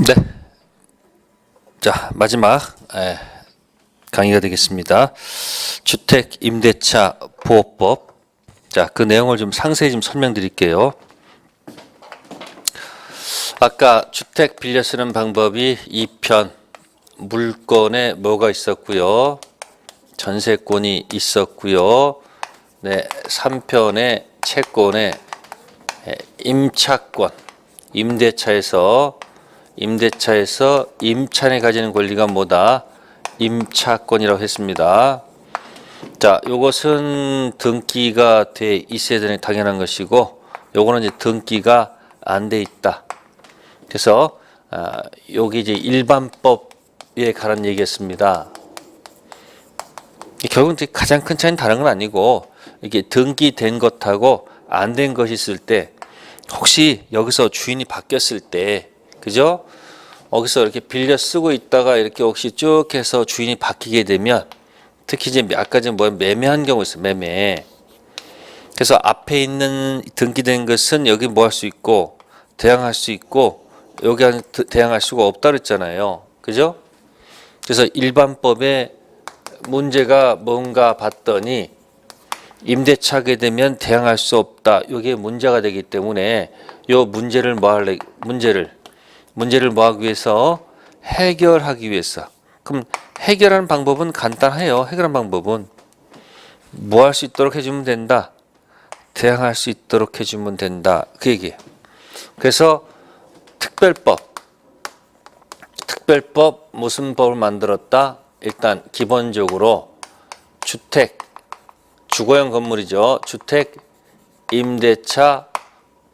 네. 자, 마지막 강의가 되겠습니다. 주택 임대차 보호법. 자, 그 내용을 좀 상세히 좀 설명드릴게요. 아까 주택 빌려 쓰는 방법이 2편 물권에 뭐가 있었고요. 전세권이 있었고요. 네, 3편에 채권에 임차권, 임대차에서 임차인이 가지는 권리가 뭐다? 임차권이라고 했습니다. 자, 요것은 등기가 돼 있어야 되는 당연한 것이고, 요거는 이제 등기가 안 돼 있다. 그래서 여기 이제 일반법에 관한 얘기였습니다. 결국은 가장 큰 차이는 다른 건 아니고, 이게 등기된 것하고 안 된 것이 있을 때, 혹시 여기서 주인이 바뀌었을 때, 그죠? 여기서 이렇게 빌려 쓰고 있다가 이렇게 혹시 쭉 해서 주인이 바뀌게 되면, 특히 이제 아까 전에 뭐 매매한 경우 있어요. 매매. 그래서 앞에 있는 등기된 것은 여기 뭐 할 수 있고 대항할 수 있고 여기 대항할 수가 없다 그랬잖아요. 그죠? 그래서 일반법에 문제가 뭔가 봤더니 임대차게 되면 대항할 수 없다. 이게 문제가 되기 때문에 요 문제를 문제를 뭐 하기 위해서 해결하기 위해서. 그럼 해결하는 방법은 간단해요. 해결하는 방법은 뭐 할 수 있도록 해주면 된다. 대항할 수 있도록 해주면 된다. 그 얘기예요. 그래서 특별법 무슨 법을 만들었다? 일단 기본적으로 주거용 건물이죠. 주택 임대차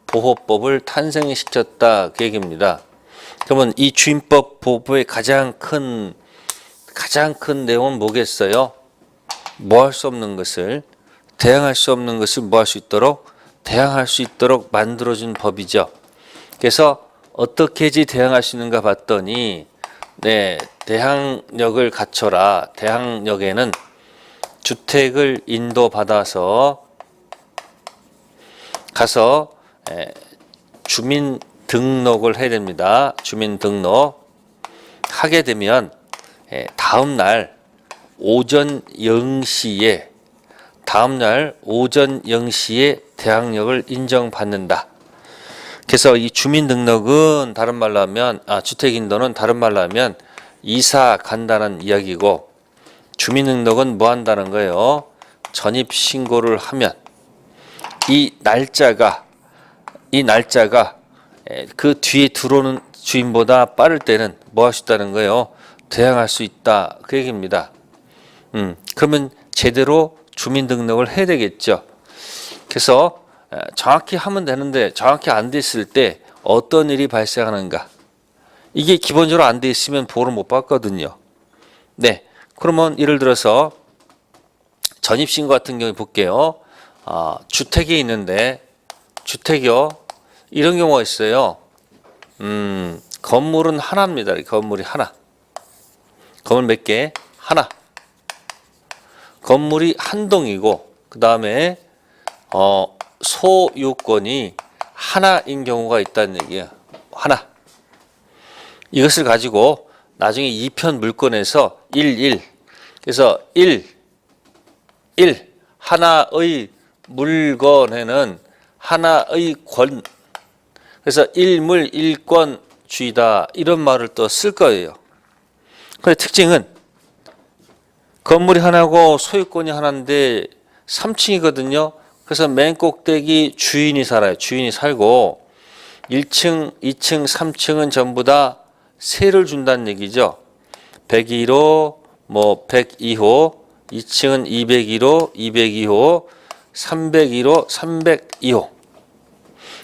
보호법을 탄생시켰다. 그 얘기입니다. 그러면 이 주임법 보호법의 가장 큰 내용은 뭐겠어요? 뭐 할 수 없는 것을, 대항할 수 없는 것을 뭐 할 수 있도록? 대항할 수 있도록 만들어준 법이죠. 그래서 어떻게 해야지 대항할 수 있는가 봤더니, 네, 대항력을 갖춰라. 대항력에는 주택을 인도받아서 가서 주민 등록을 해야 됩니다. 주민 등록 하게 되면 다음 날 오전 0시에 대항력을 인정받는다. 그래서 이 주민 등록은 다른 말로 하면 주택 인도는 다른 말로 하면 이사 간다는 이야기고, 주민 등록은 뭐 한다는 거예요? 전입 신고를 하면 이 날짜가 그 뒤에 들어오는 주인보다 빠를 때는 뭐 할 수 있다는 거예요? 대항할 수 있다. 그 얘기입니다. 그러면 제대로 주민등록을 해야 되겠죠. 그래서 정확히 하면 되는데 정확히 안 됐을 때 어떤 일이 발생하는가? 이게 기본적으로 안 돼 있으면 보호를 못 받거든요. 네, 그러면 예를 들어서 전입신고 같은 경우 볼게요. 주택이 있는데 주택이요. 이런 경우가 있어요. 건물은 하나입니다. 건물이 하나. 건물 몇 개? 하나. 건물이 한 동이고 그 다음에 소유권이 하나인 경우가 있다는 얘기예요. 하나. 이것을 가지고 나중에 2편 물권에서 1. 그래서 1. 하나의 물건에는 하나의 권. 그래서 일물 일권주의다. 이런 말을 또 쓸 거예요. 근데 특징은 건물이 하나고 소유권이 하나인데 3층이거든요. 그래서 맨 꼭대기 주인이 살아요. 주인이 살고 1층, 2층, 3층은 전부 다 세를 준다는 얘기죠. 102호, 102호, 2층은 202호, 202호, 301호, 302호.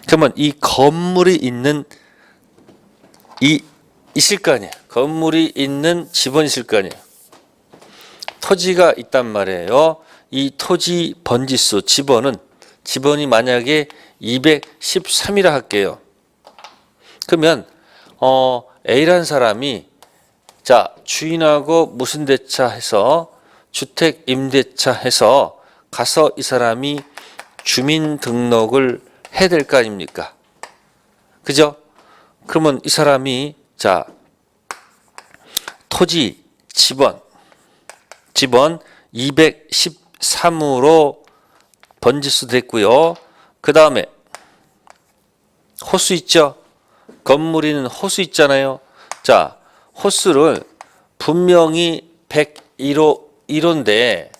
그러면 이 건물이 있을 거 아니에요. 건물이 있는 집은 있을 거 아니에요. 토지가 있단 말이에요. 이 토지 번지수 집원이 만약에 213이라 할게요. 그러면 A라는 사람이 주인하고 무슨 대차 해서 주택 임대차 해서 가서 이 사람이 주민 등록을 해야 될 거 아닙니까? 그죠? 그러면 이 사람이 자, 토지 지번 213으로 번지수 됐고요. 그 다음에 호수 있죠? 건물이 있는 호수 있잖아요. 자, 호수를 분명히 101호인데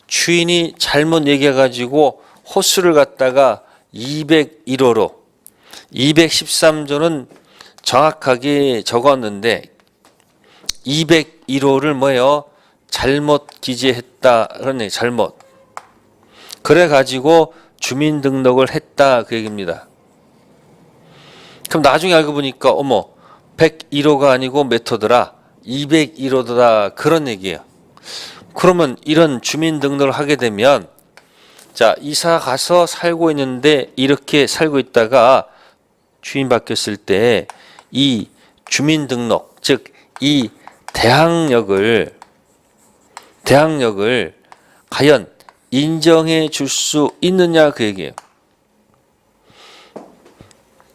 주인이 잘못 얘기해가지고 호수를 갖다가 201호로 213조는 정확하게 적었는데 201호를 뭐예요? 잘못 기재했다. 그러네, 잘못. 그래가지고 주민등록을 했다. 그 얘기입니다. 그럼 나중에 알고 보니까 어머 101호가 아니고 몇 호더라? 201호더라. 그런 얘기예요. 그러면 이런 주민등록을 하게 되면 자, 이사 가서 살고 있는데 이렇게 살고 있다가 주인 바뀌었을 때 이 주민등록, 즉 이 대항력을 과연 인정해 줄 수 있느냐 그 얘기예요.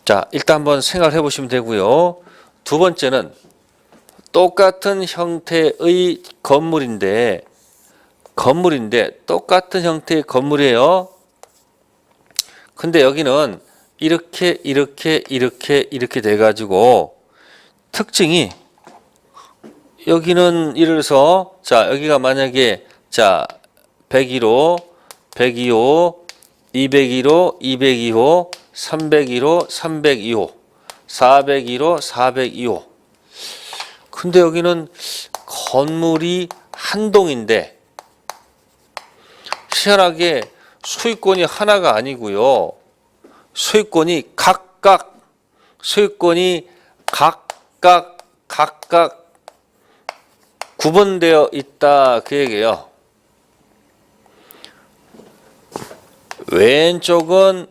자, 일단 한번 생각을 해보시면 되고요. 두 번째는 똑같은 형태의 건물인데 똑같은 형태의 건물이에요. 근데 여기는 이렇게 돼가지고 특징이 여기는 예를 들어서 자, 여기가 만약에 자 101호, 102호, 201호, 202호, 301호, 302호, 401호, 402호. 근데 여기는 건물이 한 동인데 희한하게 소유권이 하나가 아니고요. 소유권이 각각 구분되어 있다 그 얘기예요. 왼쪽은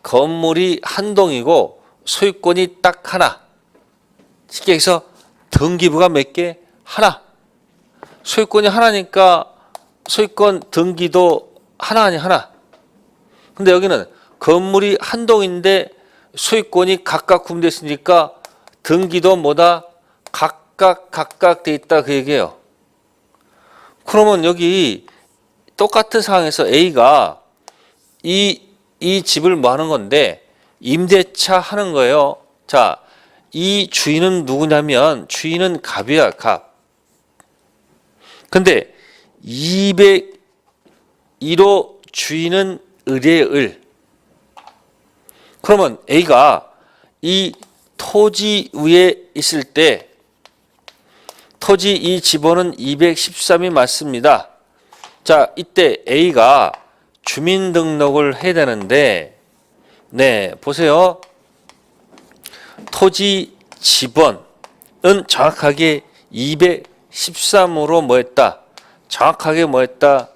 건물이 한 동이고 소유권이 딱 하나. 쉽게 해서 등기부가 몇 개? 하나. 소유권이 하나니까 소유권 등기도 하나 아니 하나. 근데 여기는 건물이 한 동인데 소유권이 각각 구분되어 있으니까 등기도 뭐다? 각각 돼 있다 그 얘기예요. 그러면 여기 똑같은 상황에서 A가 이 집을 뭐 하는 건데 임대차 하는 거예요. 자, 이 주인은 누구냐면 주인은 갑이야, 갑. 근데 201호 주인은 을이에요, 을. 그러면 A가 이 토지 위에 있을 때 토지 이 지번은 213이 맞습니다. 자, 이때 A가 주민등록을 해야 되는데 네, 보세요. 토지 지번은 정확하게 213으로 뭐 했다? 정확하게 뭐 했다?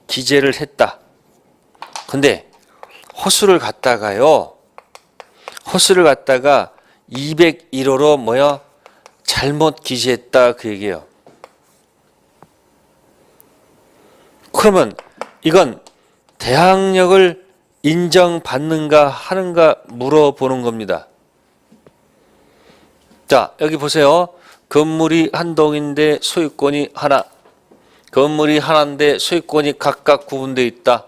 기재를 했다. 근데 호수를 갖다가 201호로 뭐야? 잘못 기재했다 그 얘기예요. 그러면 이건 대항력을 인정받는가 하는가 물어보는 겁니다. 자, 여기 보세요. 건물이 한 동인데 소유권이 하나. 건물이 하나인데 소유권이 각각 구분되어 있다.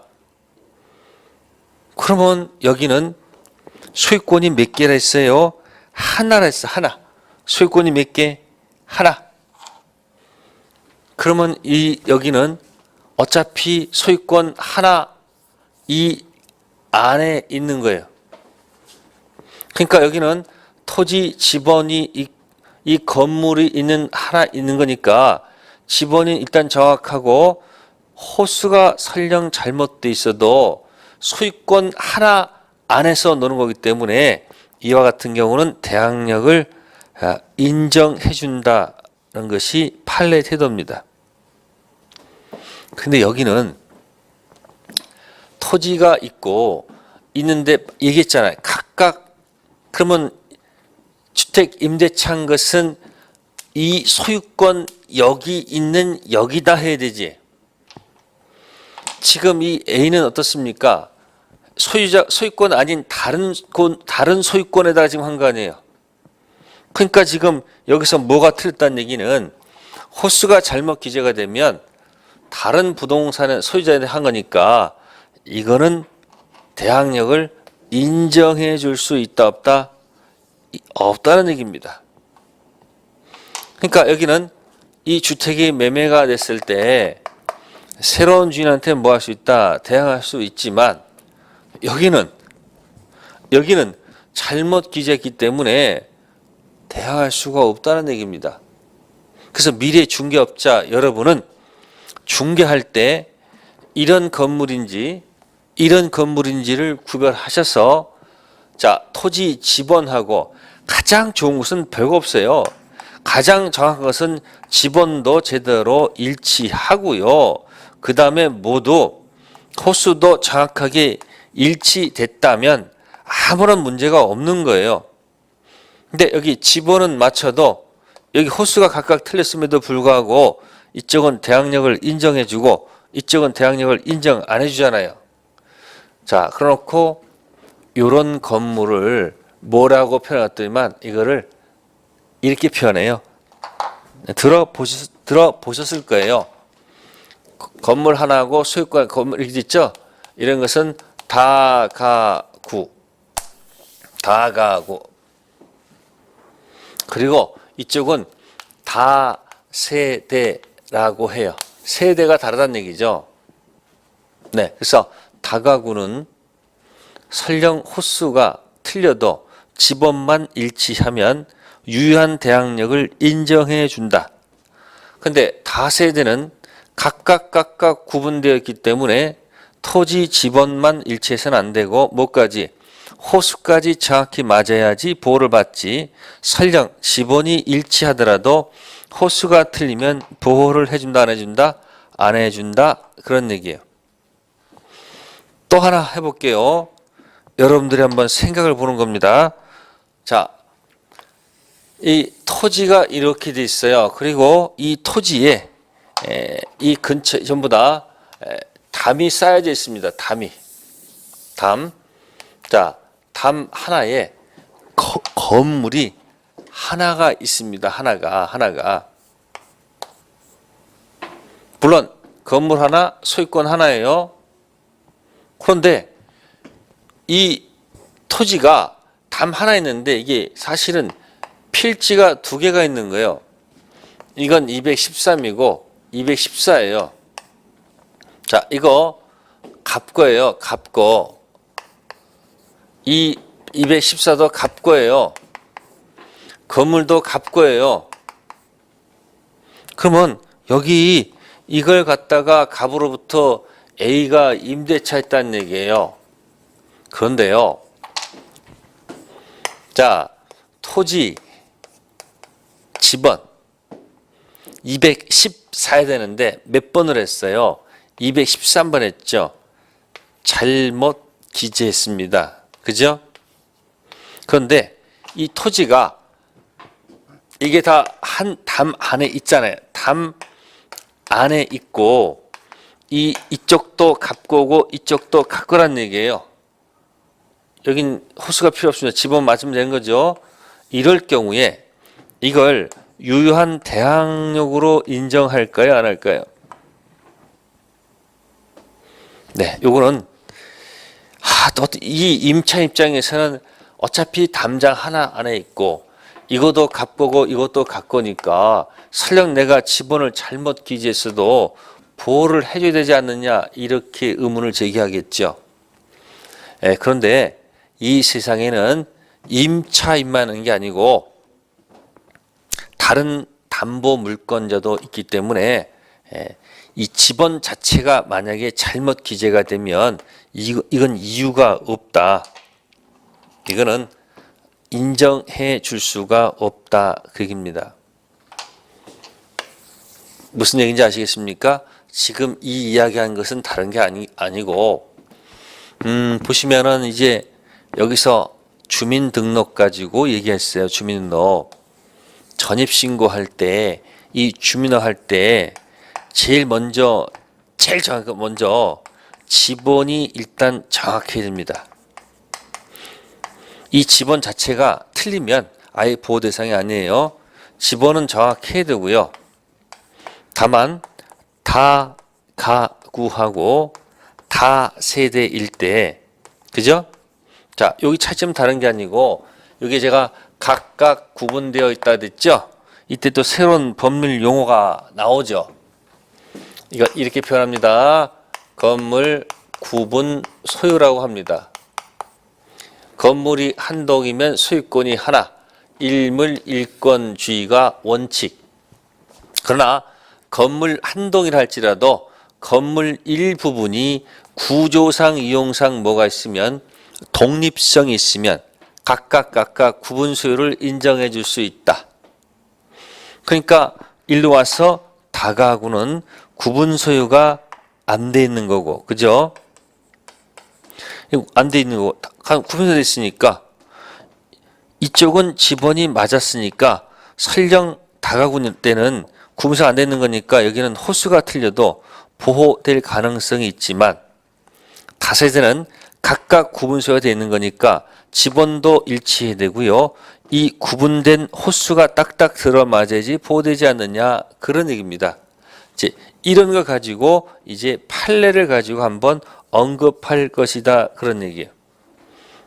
그러면 여기는 소유권이 몇 개라 했어요? 하나라 했어. 하나. 소유권이 몇 개? 하나. 그러면 여기는 어차피 소유권 하나 이 안에 있는 거예요. 그러니까 여기는 토지 지번이 이 건물이 하나 있는 거니까 지번이 일단 정확하고 호수가 설령 잘못돼 있어도 소유권 하나 안에서 노는 거기 때문에 이와 같은 경우는 대항력을 인정해 준다는 것이 판례 태도입니다. 근데 여기는 토지가 있는데 얘기했잖아요. 각각. 그러면 주택 임대차한 것은 이 소유권 여기 있는 여기다 해야 되지. 지금 이 A는 어떻습니까? 소유권 아닌 다른 소유권에다가 지금 한 거 아니에요. 그러니까 지금 여기서 뭐가 틀렸다는 얘기는 호수가 잘못 기재가 되면 다른 부동산의 소유자한테 한 거니까 이거는 대항력을 인정해 줄 수 있다 없다? 없다는 얘기입니다. 그러니까 여기는 이 주택이 매매가 됐을 때 새로운 주인한테 뭐 할 수 있다? 대항할 수 있지만 여기는 잘못 기재했기 때문에 대항할 수가 없다는 얘기입니다. 그래서 미래 중개업자 여러분은 중개할 때 이런 건물인지를 구별하셔서 자, 토지 지번하고 가장 좋은 것은 별거 없어요. 가장 정확한 것은 지번도 제대로 일치하고요. 그 다음에 모두 호수도 정확하게 일치됐다면 아무런 문제가 없는 거예요. 근데 여기 지번은 맞춰도 여기 호수가 각각 틀렸음에도 불구하고 이쪽은 대항력을 인정해주고 이쪽은 대항력을 인정 안 해주잖아요. 자, 그래놓고 이런 건물을 뭐라고 표현했더니만 이거를 이렇게 표현해요. 들어보셨을 거예요. 건물 하나하고 소유권 건물 이렇게 있죠? 이런 것은 다가구. 그리고 이쪽은 다세대라고 해요. 세대가 다르다는 얘기죠. 네, 그래서 다가구는 설령 호수가 틀려도 지번만 일치하면 유효한 대항력을 인정해 준다. 근데 다세대는 각각 구분되어 있기 때문에 토지 지번만 일치해서는 안 되고 뭐까지 호수까지 정확히 맞아야지 보호를 받지. 설령 지번이 일치하더라도 호수가 틀리면 보호를 해준다 안 해준다? 안 해준다. 그런 얘기예요. 또 하나 해볼게요. 여러분들이 한번 생각을 보는 겁니다. 자, 이 토지가 이렇게 돼 있어요. 그리고 이 토지에 이 근처 전부 다 담이 쌓여져 있습니다. 담. 자, 담 하나에 건물이 하나가 있습니다. 하나가. 물론 건물 하나, 소유권 하나예요. 그런데 이 토지가 담 하나 있는데 이게 사실은 필지가 두 개가 있는 거예요. 이건 213이고 214예요. 자, 이거 갑거예요. 갑거. 이 214도 갑거예요. 건물도 갑거예요. 그러면 여기 이걸 갖다가 갑으로부터 A가 임대차 했다는 얘기예요. 그런데요. 자, 토지 지번 214야 되는데 몇 번을 했어요? 213번 했죠. 잘못 기재했습니다. 그죠? 그런데 이 토지가 이게 다 한 담 안에 있잖아요. 담 안에 있고 이쪽도 갑거고 이쪽도 갑거란 얘기예요. 여긴 호수가 필요 없습니다. 지번 맞으면 되는 거죠. 이럴 경우에 이걸 유효한 대항력으로 인정할까요? 안 할까요? 네, 요거는 이 임차 입장에서는 어차피 담장 하나 안에 있고 이것도 갑거고 이것도 갑거니까 설령 내가 지번을 잘못 기재했어도 보호를 해줘야 되지 않느냐 이렇게 의문을 제기하겠죠. 그런데 이 세상에는 임차인만 있는 게 아니고 다른 담보 물권자도 있기 때문에 이 지번 자체가 만약에 잘못 기재가 되면 이건 이유가 없다. 이거는 인정해 줄 수가 없다. 그 얘기입니다. 무슨 얘기인지 아시겠습니까? 지금 이 이야기한 것은 다른 게 아니고 보시면은 이제 여기서 주민등록 가지고 얘기했어요. 주민등록. 전입신고할 때, 이 주민등록 할 때 제일 먼저 지번이 일단 정확해야 됩니다. 이 지번 자체가 틀리면 아예 보호 대상이 아니에요. 집원은 정확해야 되고요. 다만 다 가구하고 다 세대일 때, 그죠? 자, 여기 차이점 다른 게 아니고 여기 제가 각각 구분되어 있다 됐죠? 이때 또 새로운 법률 용어가 나오죠. 이거 이렇게 표현합니다. 건물 구분 소유라고 합니다. 건물이 한 동이면 소유권이 하나, 일물 일권주의가 원칙. 그러나 건물 한 동이라 할지라도 건물 일부분이 구조상 이용상 뭐가 있으면 독립성이 있으면 각각 구분 소유를 인정해 줄 수 있다. 그러니까 일로 와서 다가구는 구분 소유가 안 돼 있는 거고, 그죠? 안 돼 있는 거고, 구분되어 있으니까 이쪽은 집원이 맞았으니까 설령 다가구 때는 구분소가 안 돼 있는 거니까 여기는 호수가 틀려도 보호될 가능성이 있지만 다세대는 각각 구분소가 되어 있는 거니까 집원도 일치해야 되고요. 이 구분된 호수가 딱딱 들어맞아야지 보호되지 않느냐, 그런 얘기입니다. 이제 이런 거 가지고 이제 판례를 가지고 한번 언급할 것이다, 그런 얘기예요.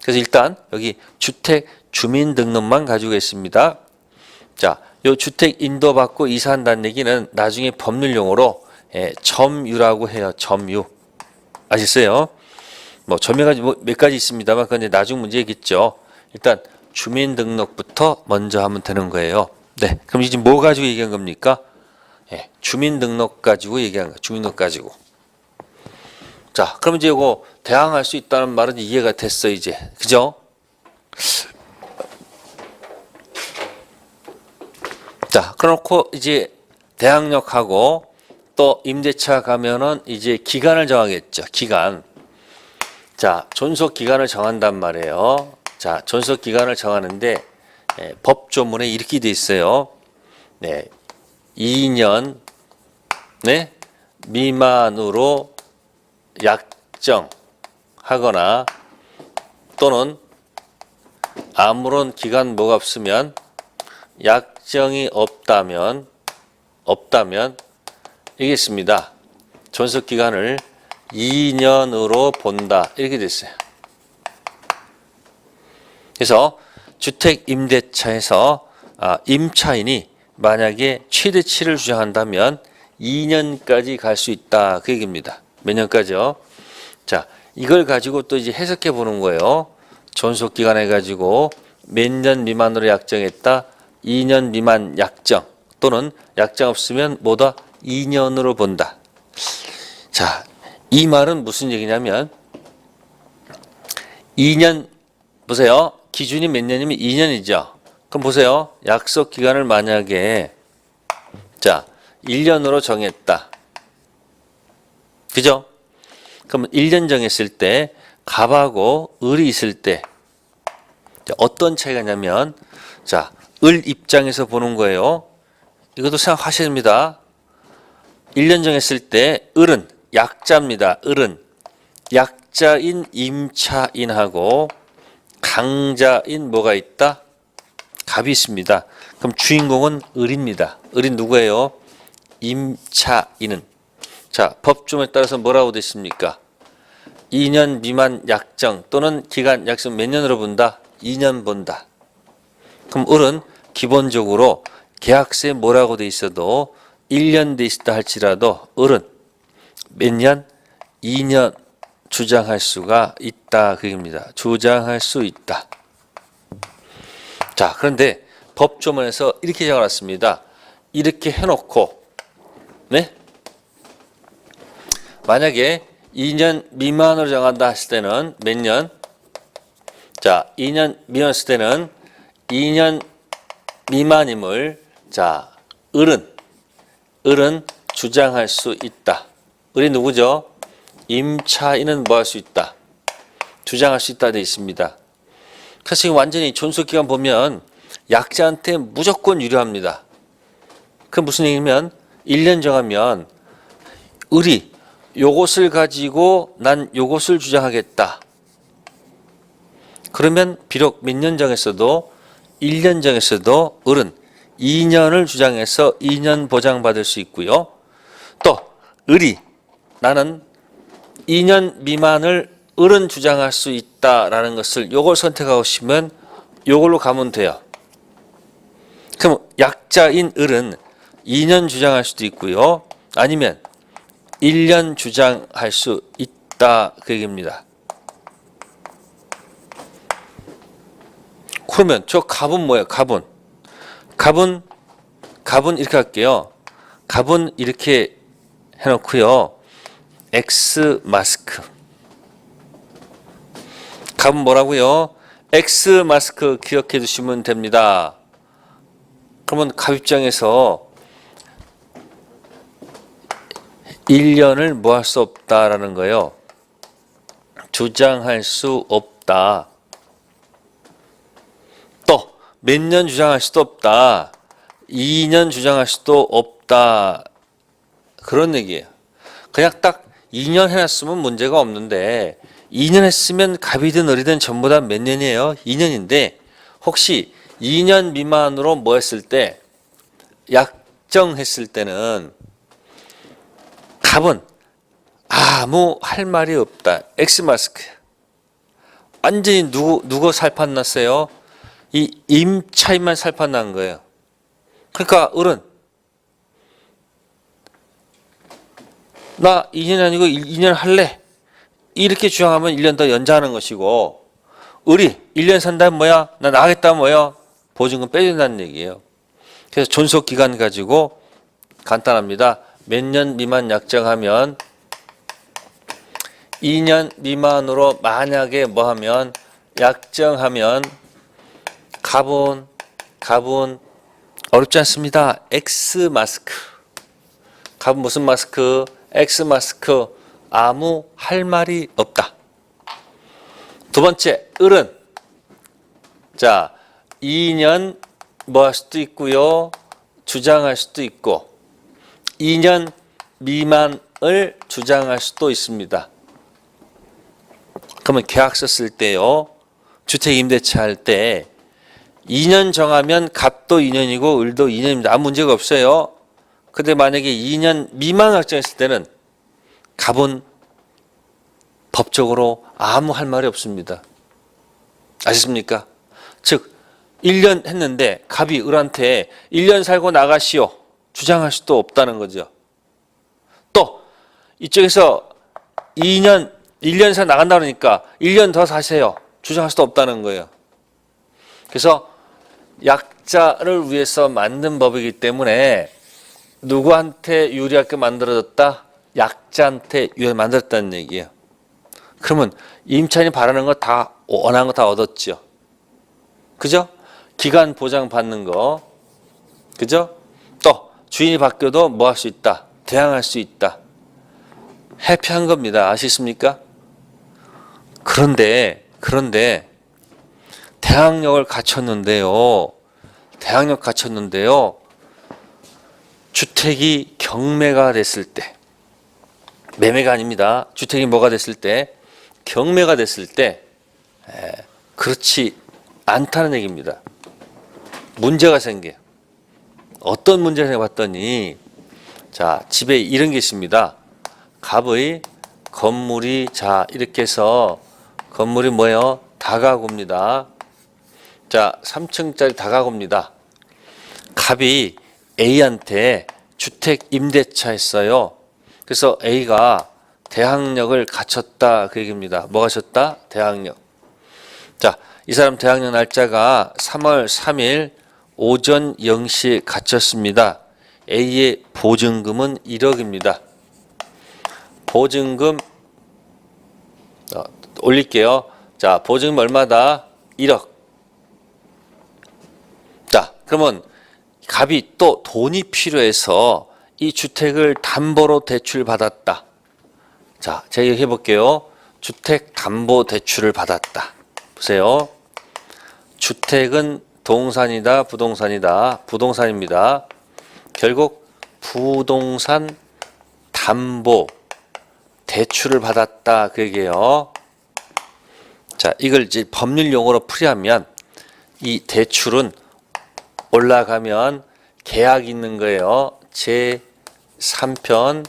그래서 일단 여기 주택 주민등록만 가지고 있습니다. 자, 요 주택 인도받고 이사한다는 얘기는 나중에 법률 용어로 점유라고 해요. 점유. 아시겠어요? 뭐 점유가 몇 가지 있습니다만 그건 이제 나중 문제겠죠. 일단 주민등록부터 먼저 하면 되는 거예요. 네, 그럼 이제 뭐 가지고 얘기한 겁니까? 주민등록 가지고 얘기한 거. 주민등록 가지고. 자, 그럼 이제 이거 대항할 수 있다는 말은 이해가 됐어 이제. 그죠? 자, 그래놓고 이제 대항력하고 또 임대차 가면은 이제 기간을 정하겠죠. 기간. 자, 존속 기간을 정한단 말이에요. 자, 존속 기간을 정하는데 법조문에 이렇게 돼 있어요. 네, 2년 미만으로 약정하거나 또는 아무런 기간 뭐가 없으면 약정이 없다면 이게 있습니다. 존속 기간을 2년으로 본다, 이렇게 됐어요. 그래서 주택 임대차에서 임차인이 만약에 최대치를 주장한다면 2년까지 갈 수 있다, 그 얘기입니다. 몇 년까지요? 자, 이걸 가지고 또 이제 해석해 보는 거예요. 존속 기간 해가지고 몇 년 미만으로 약정했다, 2년 미만 약정 또는 약정 없으면 뭐다, 2년으로 본다. 자, 이 말은 무슨 얘기냐면 2년 보세요. 기준이 몇 년이면 2년이죠. 그럼 보세요. 약속 기간을 만약에 자 1년으로 정했다. 그죠? 그럼 1년 정했을 때 갑하고 을이 있을 때 어떤 차이가 있냐면 자, 을 입장에서 보는 거예요. 이것도 생각하셔야 됩니다. 1년 정했을 때 을은 약자입니다. 을은 약자인 임차인하고 강자인 뭐가 있다? 갑이 있습니다. 그럼 주인공은 을입니다. 을이 누구예요? 임차인은. 자, 법조문에 따라서 뭐라고 됐습니까? 2년 미만 약정 또는 기간 약정 몇 년으로 본다? 2년 본다. 그럼 을은 기본적으로 계약서에 뭐라고 돼 있어도 1년 돼 있다 할지라도 을은 몇 년? 2년 주장할 수가 있다, 그 얘기입니다. 주장할 수 있다. 자, 그런데 법조문에서 이렇게 적어놨습니다. 이렇게 해놓고 만약에 2년 미만으로 정한다 했을 때는 몇 년? 자, 2년 미만했을 때는 2년 미만임을 자, 을은 주장할 수 있다. 을이 누구죠? 임차인은 뭐 할 수 있다? 주장할 수 있다 되어 있습니다. 그래서 지금 완전히 존속기간 보면 약자한테 무조건 유리합니다. 그 무슨 얘기냐면 1년 정하면 을이 요것을 가지고 난 요것을 주장하겠다. 그러면 비록 몇 년 정했어도 1년 정했어도 을은 2년을 주장해서 2년 보장받을 수 있고요. 또 을이 나는 2년 미만을 을은 주장할 수 있다라는 것을 요걸 선택하시면 요걸로 가면 돼요. 그럼 약자인 을은 2년 주장할 수도 있고요. 아니면 1년 주장할 수 있다 그 얘기입니다. 그러면 저 갑은 뭐예요? 갑은 이렇게 할게요. 갑은 이렇게 해놓고요. X 마스크. 갑은 뭐라고요? X 마스크 기억해 두시면 됩니다. 그러면 갑 입장에서 1년을 뭐 할 수 없다라는 거예요. 주장할 수 없다. 또 몇 년 주장할 수도 없다. 2년 주장할 수도 없다. 그런 얘기예요. 그냥 딱 2년 해놨으면 문제가 없는데 2년 했으면 갑이든 을이든 전부 다 몇 년이에요? 2년인데 혹시 2년 미만으로 뭐 했을 때 약정했을 때는 갑은 아무 할 말이 없다. X마스크야. 완전히 누구 살판 났어요? 이 임차인만 살판 난 거예요. 그러니까 을은 나 2년이 아니고 2년 할래. 이렇게 주장하면 1년 더 연장하는 것이고 을이 1년 산다면 뭐야? 나 나가겠다면 뭐야? 보증금 빼준다는 얘기예요. 그래서 존속기간 가지고 간단합니다. 몇 년 미만 약정하면 2년 미만으로 만약에 뭐 하면 약정하면 갑은 어렵지 않습니다. X 마스크. 갑은 무슨 마스크? X 마스크. 아무 할 말이 없다. 두 번째, 을은 자 2년 뭐 할 수도 있고요. 주장할 수도 있고 2년 미만을 주장할 수도 있습니다. 그러면 계약서 쓸 때요. 주택임대차 할 때 2년 정하면 갑도 2년이고 을도 2년입니다. 아무 문제가 없어요. 근데 만약에 2년 미만 확정했을 때는 갑은 법적으로 아무 할 말이 없습니다. 아셨습니까? 즉 1년 했는데 갑이 을한테 1년 살고 나가시오. 주장할 수도 없다는 거죠. 또 이쪽에서 1년 살 나간다 그러니까 1년 더 사세요. 주장할 수도 없다는 거예요. 그래서 약자를 위해서 만든 법이기 때문에 누구한테 유리하게 만들어졌다? 약자한테 유리하게 만들었다는 얘기예요. 그러면 임차인이 바라는 거 다 원하는 거 다 얻었죠. 그죠? 기간 보장 받는 거. 그죠? 또 주인이 바뀌어도 뭐 할 수 있다? 대항할 수 있다. 해피한 겁니다. 아시겠습니까? 그런데 대항력을 갖췄는데요. 주택이 경매가 됐을 때 매매가 아닙니다. 주택이 뭐가 됐을 때 경매가 됐을 때 그렇지 않다는 얘기입니다. 문제가 생겨요. 어떤 문제가 생겨봤더니 자 집에 이런 게 있습니다. 갑의 건물이 자 이렇게 해서 건물이 뭐예요? 다가구입니다. 자 3층짜리 다가구입니다. 갑이 A한테 주택 임대차 했어요. 그래서 A가 대항력을 갖췄다 그 얘기입니다. 뭐 갖췄다? 대항력. 자, 이 사람 대항력 날짜가 3월 3일 오전 0시에 갖췄습니다. A의 보증금은 1억입니다. 보증금 올릴게요. 자, 보증금 얼마다? 1억. 자, 그러면 갑이 또 돈이 필요해서 이 주택을 담보로 대출 받았다. 자, 제가 얘기해 볼게요. 주택 담보 대출을 받았다. 보세요. 주택은 동산이다, 부동산이다. 부동산입니다. 결국 부동산 담보 대출을 받았다 그 얘기예요. 자, 이걸 이제 법률 용어로 풀이하면 이 대출은 올라가면 계약이 있는 거예요. 제3편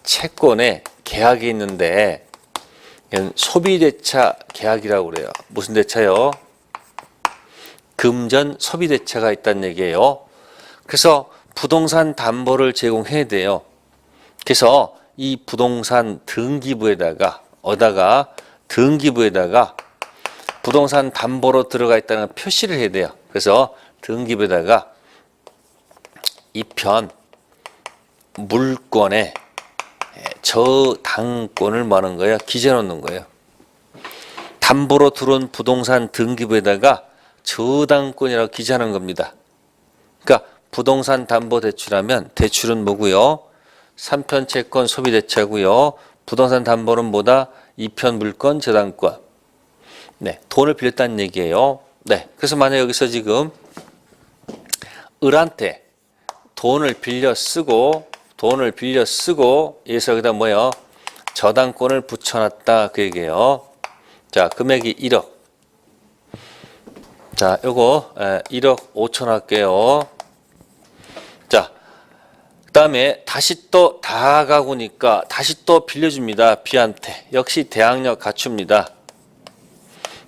채권에 계약이 있는데 이건 소비대차 계약이라고 그래요. 무슨 대차요? 금전 소비대차가 있다는 얘기예요. 그래서 부동산 담보를 제공해야 돼요. 그래서 이 부동산 등기부에다가 등기부에다가 부동산 담보로 들어가 있다는 표시를 해야 돼요. 그래서 등기부에다가 이편 물권에 저당권을 뭐 하는 거예요? 기재 놓는 거예요. 담보로 들어온 부동산 등기부에다가 저당권이라고 기재하는 겁니다. 그러니까 부동산 담보 대출하면 대출은 뭐고요? 3편 채권 소비대차고요. 부동산 담보는 뭐다? 2편 물권 저당권. 네, 돈을 빌렸다는 얘기예요. 네, 그래서 만약 여기서 지금 을한테 돈을 빌려 쓰고 여기서 여기다 뭐요? 저당권을 붙여놨다 그 얘기예요. 자, 금액이 1억. 자, 요거 1억 5천 할게요. 자, 그 다음에 다시 또 다가구니까 다시 또 빌려줍니다. B한테. 역시 대항력 갖춥니다.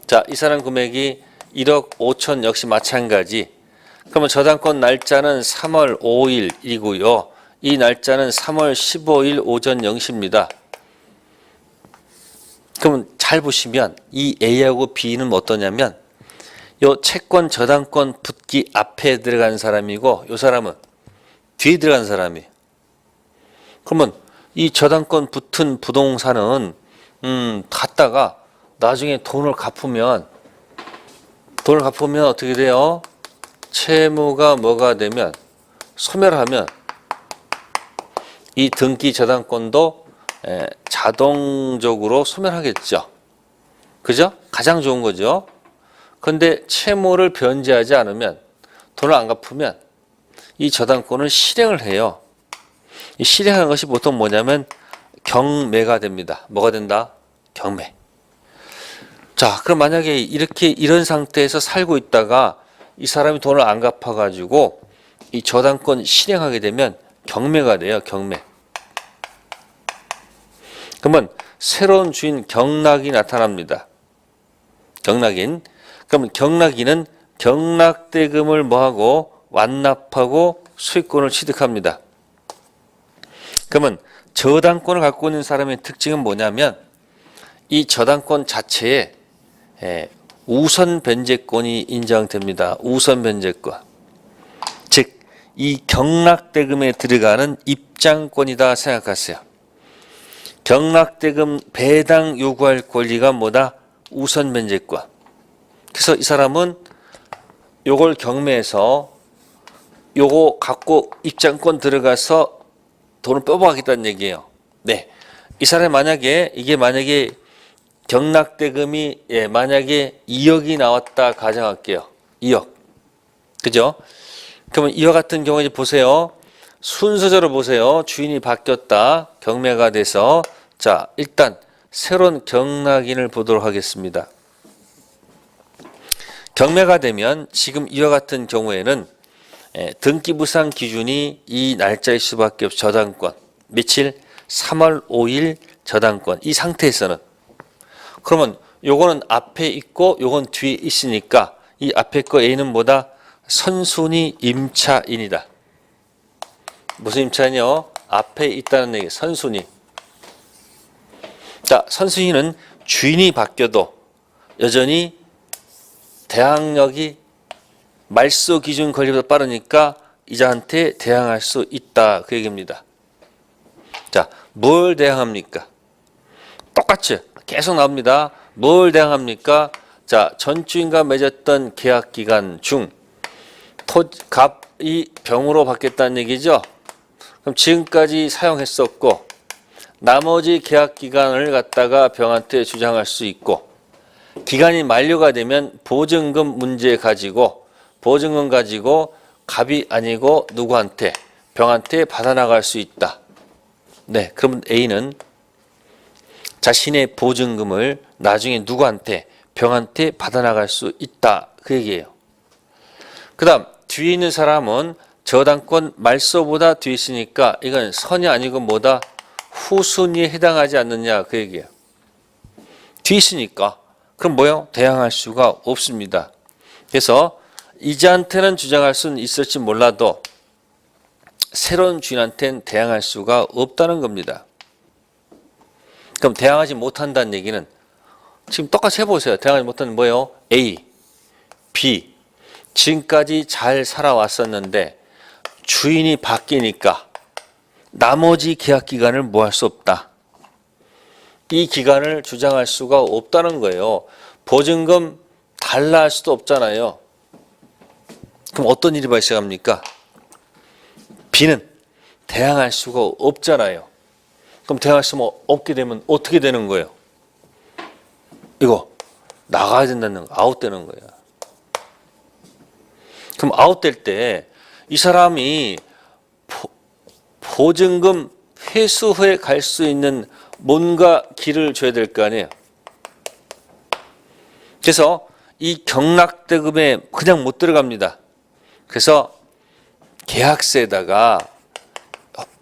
자, 이 사람 금액이 1억 5천 역시 마찬가지. 그러면 저당권 날짜는 3월 5일이고요. 이 날짜는 3월 15일 오전 0시입니다. 그러면 잘 보시면 이 A하고 B는 어떠냐면 요 채권 저당권 붙기 앞에 들어간 사람이고 요 사람은 뒤에 들어간 사람이에요. 그러면 이 저당권 붙은 부동산은 갔다가 나중에 돈을 갚으면 어떻게 돼요? 채무가 뭐가 되면 소멸하면 이 등기 저당권도 자동적으로 소멸하겠죠. 그죠? 가장 좋은 거죠. 그런데 채무를 변제하지 않으면 돈을 안 갚으면 이 저당권을 실행을 해요. 이 실행하는 것이 보통 뭐냐면 경매가 됩니다. 뭐가 된다? 경매. 자, 그럼 만약에 이런 상태에서 살고 있다가 이 사람이 돈을 안 갚아가지고 이 저당권 실행하게 되면 경매가 돼요. 경매. 그러면 새로운 주인 경락이 나타납니다. 경락인. 그러면 경락인은 경락대금을 뭐하고 완납하고 수익권을 취득합니다. 그러면 저당권을 갖고 있는 사람의 특징은 뭐냐면 이 저당권 자체에 우선 변제권이 인정됩니다. 우선 변제권. 즉 이 경락대금에 들어가는 입장권이다 생각하세요. 경락대금 배당 요구할 권리가 뭐다? 우선 변제권. 그래서 이 사람은 요걸 경매해서 요거 갖고 입장권 들어가서 돈을 뽑아가겠다는 얘기예요. 네, 이 사람이 만약에 경락대금이 만약에 2억이 나왔다 가정할게요. 2억. 그죠? 그러면 이와 같은 경우에 보세요. 순서대로 보세요. 주인이 바뀌었다. 경매가 돼서 자, 일단 새로운 경락인을 보도록 하겠습니다. 경매가 되면 지금 이와 같은 경우에는 등기부상 기준이 이 날짜일 수밖에 없어. 저당권. 며칠? 3월 5일 저당권. 이 상태에서는. 그러면 요거는 앞에 있고 요건 뒤에 있으니까 이 앞에 거 A는 뭐다? 선순위 임차인이다. 무슨 임차인이요? 앞에 있다는 얘기. 선순위. 자, 선순위는 주인이 바뀌어도 여전히 대항력이 말소 기준 권리보다 빠르니까 이자한테 대항할 수 있다. 그 얘기입니다. 자, 뭘 대항합니까? 똑같이 계속 나옵니다. 뭘 대항합니까? 자, 전주인과 맺었던 계약 기간 중 값이 병으로 받겠다는 얘기죠. 그럼 지금까지 사용했었고 나머지 계약 기간을 갖다가 병한테 주장할 수 있고 기간이 만료가 되면 보증금 문제 가지고 보증금 가지고 값이 아니고 누구한테 병한테 받아나갈 수 있다. 네, 그러면 A는 자신의 보증금을 나중에 누구한테 병한테 받아나갈 수 있다. 그 얘기예요. 그다음 뒤에 있는 사람은 저당권 말소보다 뒤에 있으니까 이건 선이 아니고 뭐다? 후순위에 해당하지 않느냐 그 얘기예요. 뒤에 있으니까. 그럼 뭐요? 대항할 수가 없습니다. 그래서 이자한테는 주장할 수는 있을지 몰라도 새로운 주인한테는 대항할 수가 없다는 겁니다. 그럼 대항하지 못한다는 얘기는 지금 똑같이 해보세요. 대항하지 못하는 뭐예요? A, B. 지금까지 잘 살아왔었는데 주인이 바뀌니까 나머지 계약 기간을 뭐 할 수 없다. 이 기간을 주장할 수가 없다는 거예요. 보증금 달라 할 수도 없잖아요. 그럼 어떤 일이 발생합니까? B는 대항할 수가 없잖아요. 그럼 대항할 수 없게 되면 어떻게 되는 거예요? 이거 나가야 된다는 거, 아웃되는 거예요. 그럼 아웃될 때 이 사람이 보증금 회수 후에 갈 수 있는 뭔가 길을 줘야 될 거 아니에요. 그래서 이 경락대금에 그냥 못 들어갑니다. 그래서 계약서에다가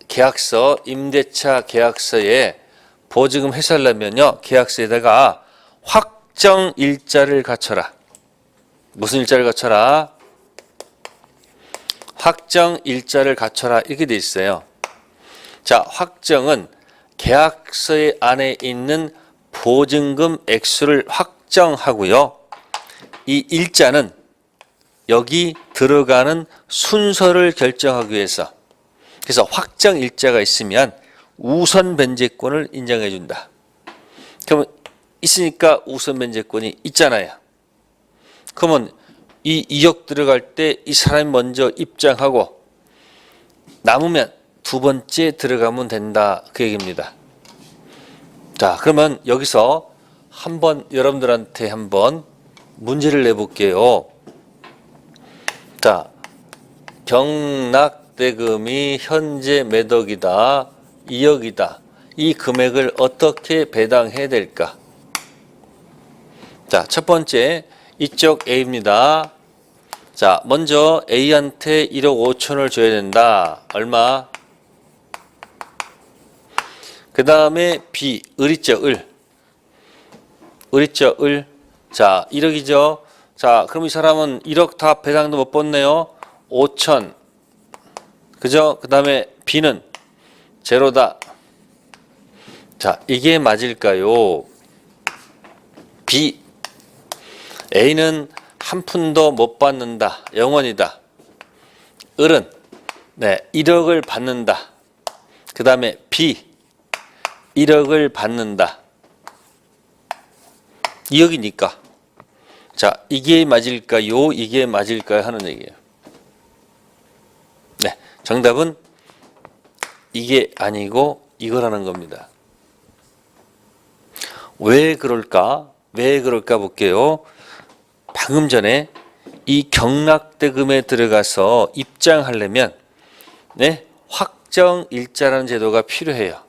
계약서, 임대차 계약서에 보증금 회수하려면요. 계약서에다가 확정 일자를 갖춰라. 무슨 일자를 갖춰라? 확정 일자를 갖춰라 이렇게 돼 있어요. 자, 확정은 계약서의 안에 있는 보증금 액수를 확정하고요. 이 일자는 여기 들어가는 순서를 결정하기 위해서 그래서 확정 일자가 있으면 우선 변제권을 인정해 준다. 그러면 있으니까 우선 변제권이 있잖아요. 그러면 이 2억 들어갈 때 이 사람이 먼저 입장하고 남으면 두 번째 들어가면 된다 그 얘기입니다. 자, 그러면 여기서 한번 여러분들한테 한번 문제를 내볼게요. 자, 경락대금이 현재 몇 억이다? 2억이다. 이 금액을 어떻게 배당해야 될까? 자, 첫 번째 이쪽 A입니다. 자, 먼저 A한테 1억 5천을 줘야 된다. 얼마? 그 다음에 B, 을 있죠, 을. 을 있죠, 을. 자, 1억이죠. 자, 그럼 이 사람은 1억 다 배당도 못 받네요. 5천. 그죠? 그 다음에 B는 제로다. 자, 이게 맞을까요? B. A는 한 푼도 못 받는다. 0원이다. 을은 1억을 받는다. 그 다음에 B. 1억을 받는다. 2억이니까. 자, 이게 맞을까요? 이게 맞을까요? 하는 얘기예요. 네, 정답은 이게 아니고 이거라는 겁니다. 왜 그럴까? 왜 그럴까 볼게요. 방금 전에 이 경락대금에 들어가서 입장하려면 확정 일자라는 제도가 필요해요.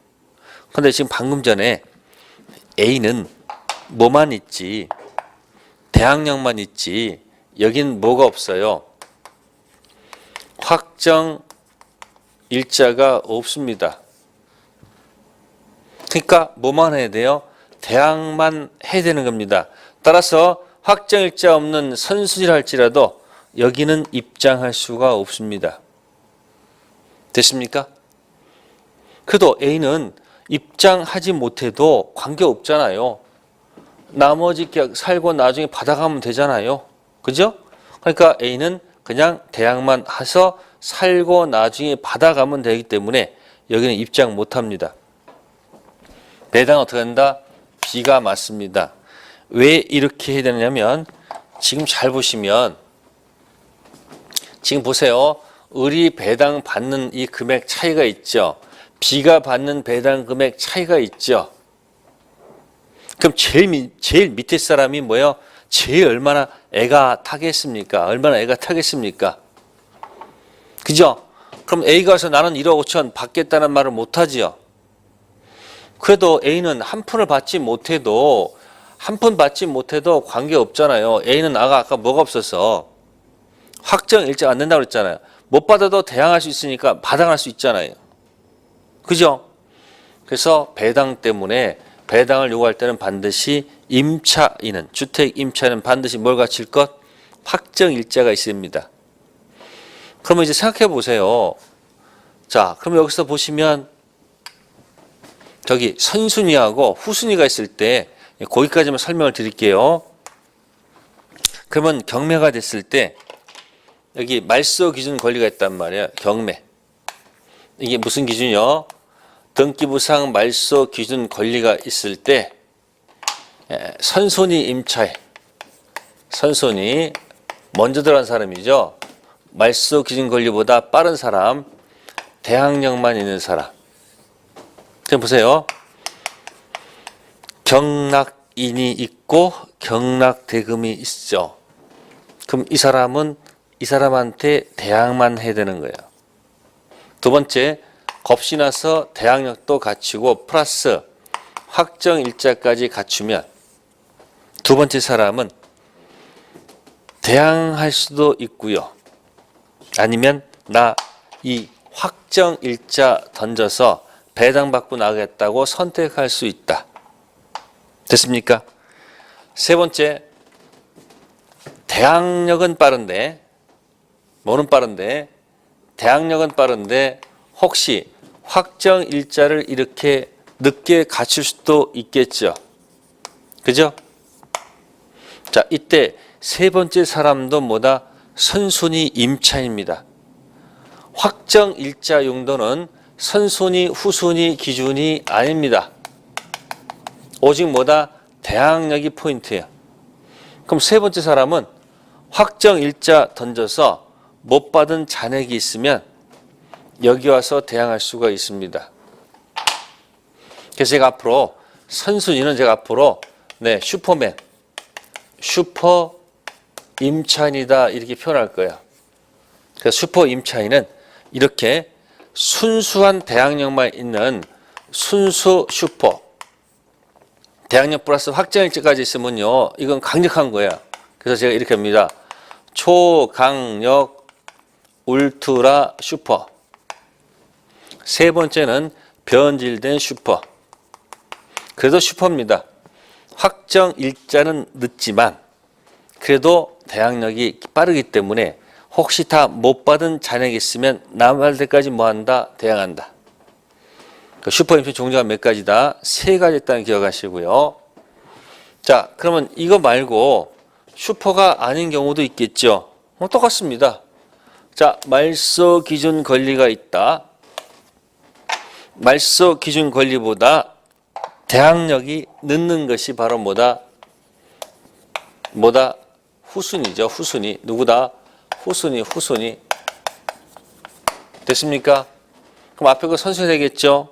그런데 지금 방금 전에 A는 뭐만 있지? 대항력만 있지. 여긴 뭐가 없어요? 확정 일자가 없습니다. 그러니까 뭐만 해야 돼요? 대항만 해야 되는 겁니다. 따라서 확정 일자 없는 선순위를 할지라도 여기는 입장할 수가 없습니다. 됐습니까? 그래도 A는 입장하지 못해도 관계없잖아요. 나머지 계약 살고 나중에 받아가면 되잖아요. 그죠? 그러니까 A는 그냥 대항만 해서 살고 나중에 받아가면 되기 때문에 여기는 입장 못합니다. 배당 어떻게 한다? B가 맞습니다. 왜 이렇게 해야 되냐면 지금 잘 보시면 지금 보세요. 을이 배당 받는 이 금액 차이가 있죠. B가 받는 배당 금액 차이가 있죠. 그럼 제일 밑에 사람이 뭐예요? 제일 얼마나 애가 타겠습니까? 얼마나 애가 타겠습니까? 그죠? 그럼 A가 와서 나는 1억 5천 받겠다는 말을 못하지요. 그래도 A는 한 푼을 받지 못해도 한 푼 받지 못해도 관계없잖아요. A는 아까 뭐가 없어서 확정 일자가 안 된다고 그랬잖아요. 못 받아도 대항할 수 있으니까 받아갈 수 있잖아요. 그죠? 그래서 배당 때문에 배당을 요구할 때는 반드시 임차인은, 주택 임차인은 반드시 뭘 갖출 것? 확정 일자가 있습니다. 그러면 이제 생각해 보세요. 자, 그럼 여기서 보시면 저기 선순위하고 후순위가 있을 때 거기까지만 설명을 드릴게요. 그러면 경매가 됐을 때 여기 말소 기준 권리가 있단 말이에요. 경매. 이게 무슨 기준이요? 등기부상 말소 기준 권리가 있을 때 선순위 임차인, 선순위 먼저 들어간 사람이죠. 말소 기준 권리보다 빠른 사람, 대항력만 있는 사람. 지금 보세요. 경락인이 있고 경락대금이 있죠. 그럼 이 사람은 이 사람한테 대항만 해야 되는 거예요. 두 번째, 겁이 나서 대항력도 갖추고 플러스 확정 일자까지 갖추면 두 번째 사람은 대항할 수도 있고요. 아니면 나 이 확정 일자 던져서 배당받고 나가겠다고 선택할 수 있다. 됐습니까? 세 번째, 대항력은 빠른데, 뭐는 빠른데, 대항력은 빠른데 혹시 확정 일자를 이렇게 늦게 갖출 수도 있겠죠. 그죠? 자, 이때 세 번째 사람도 뭐다? 선순위 임차입니다. 확정 일자 용도는 선순위, 후순위 기준이 아닙니다. 오직 뭐다? 대항력이 포인트예요. 그럼 세 번째 사람은 확정 일자 던져서 못 받은 잔액이 있으면 여기 와서 대항할 수가 있습니다. 그래서 제가 앞으로 선순위는 제가 앞으로 슈퍼맨, 슈퍼 임차인이다 이렇게 표현할 거예요. 그래서 슈퍼 임차인은 이렇게 순수한 대항력만 있는 순수 슈퍼, 대항력 플러스 확정일자까지 있으면요, 이건 강력한 거예요. 그래서 제가 이렇게 합니다. 초강력 울트라 슈퍼. 세 번째는 변질된 슈퍼. 그래도 슈퍼입니다. 확정일자는 늦지만 그래도 대항력이 빠르기 때문에 혹시 다 못 받은 잔액이 있으면 남을 때까지 뭐한다? 대항한다. 슈퍼임표 종류가 몇 가지다? 세 가지 있다는 기억하시고요. 자, 그러면 이거 말고 슈퍼가 아닌 경우도 있겠죠. 똑같습니다. 자, 말소 기준 권리가 있다. 말소 기준 권리보다 대항력이 늦는 것이 바로 뭐다? 후순위죠. 후순위. 누구다? 후순위. 됐습니까? 그럼 앞에 거 선순위 되겠죠?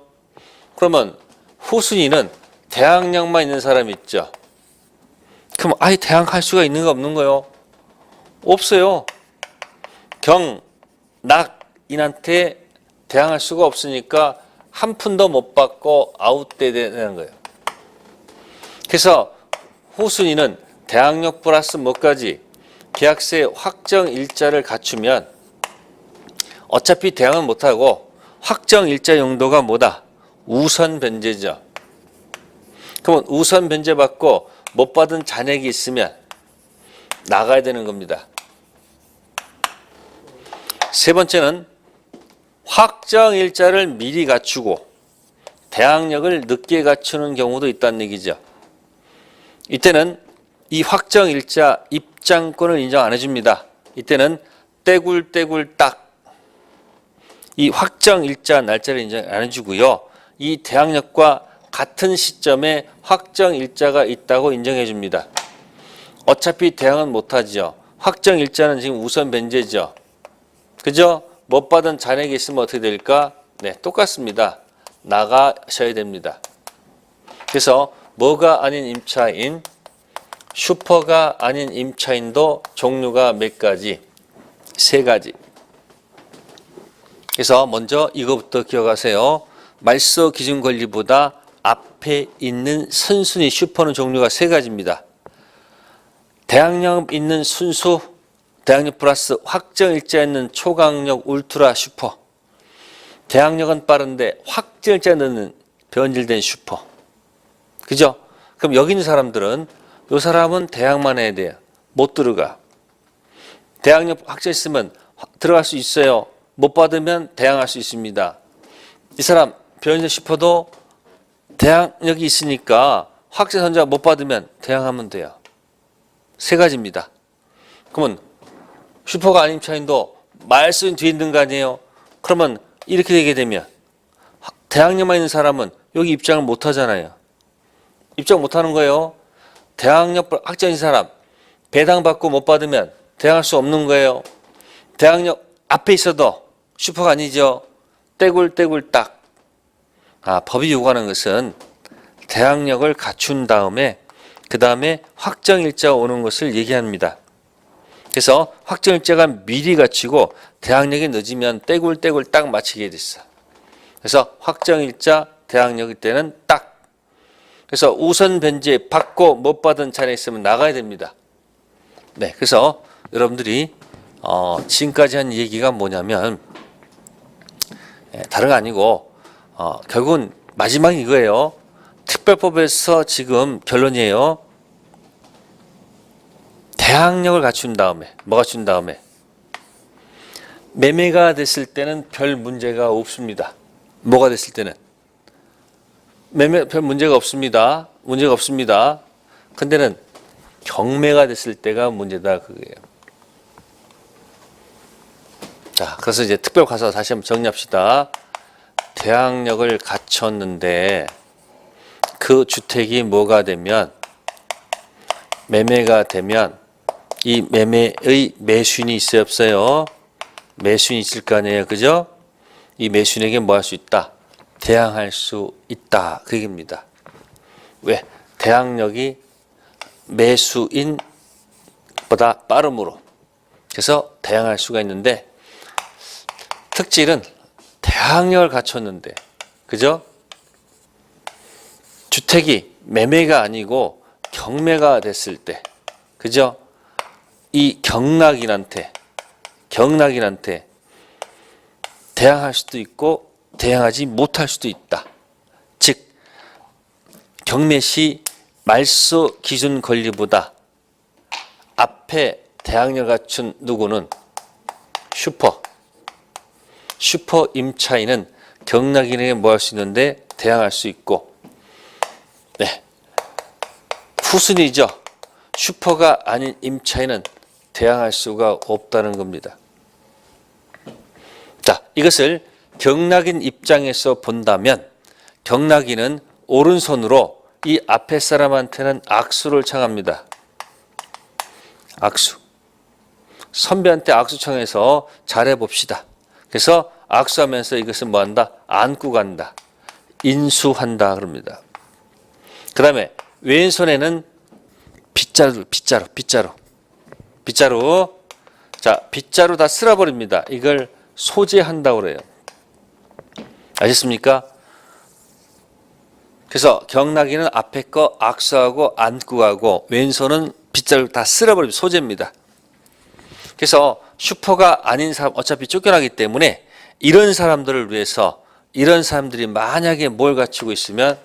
그러면 후순위는 대항력만 있는 사람이 있죠. 그럼 아예 대항할 수가 있는가 없는 거요? 없어요. 경락인한테 대항할 수가 없으니까 한 푼도 못 받고 아웃되는 거예요. 그래서 후순위는 대항력 플러스 뭐까지? 계약서의 확정 일자를 갖추면 어차피 대항은 못하고 확정 일자 용도가 뭐다? 우선 변제죠. 그러면 우선 변제 받고 못 받은 잔액이 있으면 나가야 되는 겁니다. 세 번째는 확정 일자를 미리 갖추고 대항력을 늦게 갖추는 경우도 있다는 얘기죠. 이때는 이 확정 일자 입장권을 인정 안 해줍니다. 이때는 떼굴떼굴 딱 이 확정 일자 날짜를 인정 안 해주고요. 이 대항력과 같은 시점에 확정 일자가 있다고 인정해 줍니다. 어차피 대항은 못하죠. 확정 일자는 지금 우선 변제죠. 그죠? 못 받은 잔액이 있으면 어떻게 될까? 똑같습니다. 나가셔야 됩니다. 그래서 뭐가 아닌 임차인, 슈퍼가 아닌 임차인도 종류가 몇 가지? 세 가지. 그래서 먼저 이거부터 기억하세요. 말소 기준 권리보다 앞에 있는 선순위 슈퍼는 종류가 세 가지입니다. 대항력 있는 순수, 대항력 플러스 확정일자 있는 초강력 울트라 슈퍼. 대항력은 빠른데 확정일자 넣는 변질된 슈퍼. 그죠? 그럼 여기 있는 사람들은 이 사람은 대항만 해야 돼요. 못 들어가. 대항력 확정 있으면 들어갈 수 있어요. 못 받으면 대항할 수 있습니다. 이 사람 변질 슈퍼도 대항력이 있으니까 확정 선자 못 받으면 대항하면 돼요. 세 가지입니다. 그러면 슈퍼가 아닌 차인도 말씀 뒤에 있는 거 아니에요? 그러면 이렇게 되게 되면 대항력만 있는 사람은 여기 입장을 못 하잖아요. 입장 못 하는 거예요. 대항력 확정인 사람 배당받고 못 받으면 대항할 수 없는 거예요. 대항력 앞에 있어도 슈퍼가 아니죠. 떼굴떼굴 딱. 법이 요구하는 것은 대항력을 갖춘 다음에 그 다음에 확정일자가 오는 것을 얘기합니다. 그래서 확정일자가 미리 갖추고 대항력이 늦으면 떼굴떼굴 딱 맞추게 됐어. 그래서 확정일자 대항력일 때는 딱. 그래서 우선 변제 받고 못 받은 차례 있으면 나가야 됩니다. 네, 그래서 여러분들이 지금까지 한 얘기가 뭐냐면 다른 거 아니고 결국은 마지막이 이거예요. 특별법에서 지금 결론이에요. 대항력을 갖춘 다음에 뭐 갖춘 다음에 매매가 됐을 때는 별 문제가 없습니다. 뭐가 됐을 때는 매매 별 문제가 없습니다. 문제가 없습니다. 근데는 경매가 됐을 때가 문제다 그거예요. 자, 그래서 이제 특별 가서 다시 한번 정리합시다. 대항력을 갖췄는데 그 주택이 뭐가 되면 매매가 되면 이 매매의 매수인이 있어요 없어요? 매수인이 있을 거 아니에요. 그죠? 이 매수인에게 뭐 할 수 있다? 대항할 수 있다. 그 얘기입니다. 왜? 대항력이 매수인보다 빠름으로. 그래서 대항할 수가 있는데 특질은 대항력을 갖췄는데 그죠? 주택이 매매가 아니고 경매가 됐을 때 그죠? 이 경락인한테 대항할 수도 있고 대항하지 못할 수도 있다. 즉 경매 시 말소 기준 권리보다 앞에 대항력 갖춘 누구는 슈퍼 임차인은 경락인에게 뭐 할 수 있는데 대항할 수 있고 네. 후순위죠. 슈퍼가 아닌 임차인은 대항할 수가 없다는 겁니다. 자, 이것을 경락인 입장에서 본다면 경락인은 오른손으로 이 앞에 사람한테는 악수를 청합니다. 악수. 선배한테 악수 청해서 잘해봅시다. 그래서 악수하면서 이것을 뭐한다? 안고 간다. 인수한다 그럽니다. 그 다음에 왼손에는 빗자루. 자, 빗자루 다 쓸어버립니다. 이걸 소재한다고 그래요. 아셨습니까? 그래서 경락인은 앞에 거 악수하고 안고 가고 왼손은 빗자루 다 쓸어버립니다. 소재입니다. 그래서 슈퍼가 아닌 사람 어차피 쫓겨나기 때문에 이런 사람들을 위해서 이런 사람들이 만약에 뭘 갖추고 있으면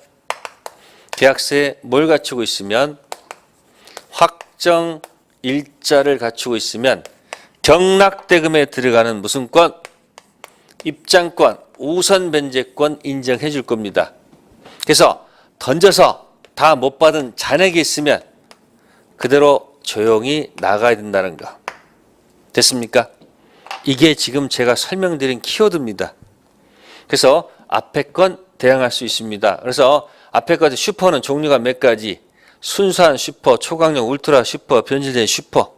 계약서에 뭘 갖추고 있으면 확정 일자를 갖추고 있으면 경락대금에 들어가는 무슨 권? 입장권, 우선 변제권 인정해 줄 겁니다. 그래서 던져서 다 못 받은 잔액이 있으면 그대로 조용히 나가야 된다는 거. 됐습니까? 이게 지금 제가 설명드린 키워드입니다. 그래서 앞에 건 대항할 수 있습니다. 그래서 앞에 거 슈퍼는 종류가 몇 가지? 순수한 슈퍼, 초강력 울트라 슈퍼, 변질된 슈퍼.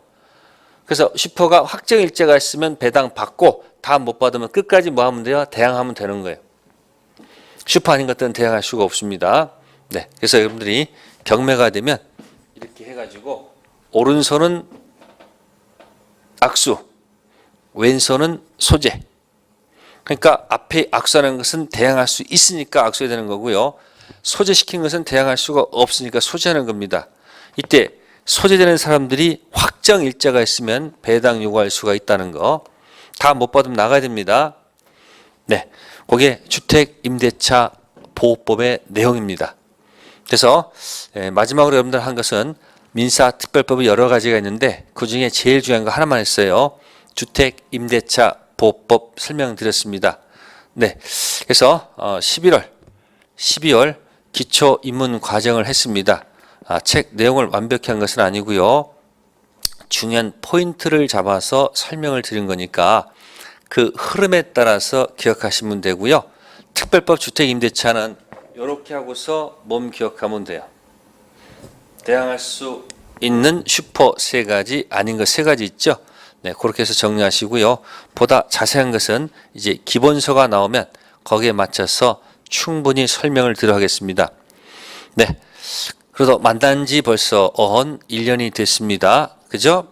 그래서 슈퍼가 확정일자가 있으면 배당 받고 다 못 받으면 끝까지 뭐 하면 돼요? 대항하면 되는 거예요. 슈퍼 아닌 것들은 대항할 수가 없습니다. 네, 그래서 여러분들이 경매가 되면 이렇게 해가지고 오른손은 악수, 왼손은 소재. 그러니까 앞에 악수하는 것은 대항할 수 있으니까 악수해야 되는 거고요. 소재시킨 것은 대항할 수가 없으니까 소재하는 겁니다. 이때 소재되는 사람들이 확정 일자가 있으면 배당 요구할 수가 있다는 거. 다 못 받으면 나가야 됩니다. 네, 그게 주택임대차 보호법의 내용입니다. 그래서 마지막으로 여러분들 한 것은 민사특별법이 여러 가지가 있는데 그중에 제일 중요한 거 하나만 했어요. 주택임대차 보호법 설명드렸습니다. 네, 그래서 12월 기초 입문 과정을 했습니다. 책 내용을 완벽히 한 것은 아니고요. 중요한 포인트를 잡아서 설명을 드린 거니까 그 흐름에 따라서 기억하시면 되고요. 특별법 주택임대차는 이렇게 하고서 몸 기억하면 돼요. 대항할 수 있는 슈퍼 세 가지, 아닌 것 세 가지 있죠. 네, 그렇게 해서 정리하시고요. 보다 자세한 것은 이제 기본서가 나오면 거기에 맞춰서 충분히 설명을 드려 하겠습니다. 네, 그래도 만난 지 벌써 1년이 됐습니다. 그죠?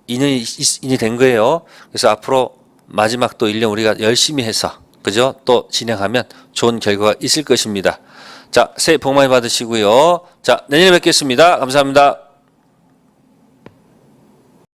2년이 된 거예요. 그래서 앞으로 마지막 또 1년 우리가 열심히 해서 그죠? 또 진행하면 좋은 결과가 있을 것입니다. 자, 새해 복 많이 받으시고요. 자, 내년에 뵙겠습니다. 감사합니다.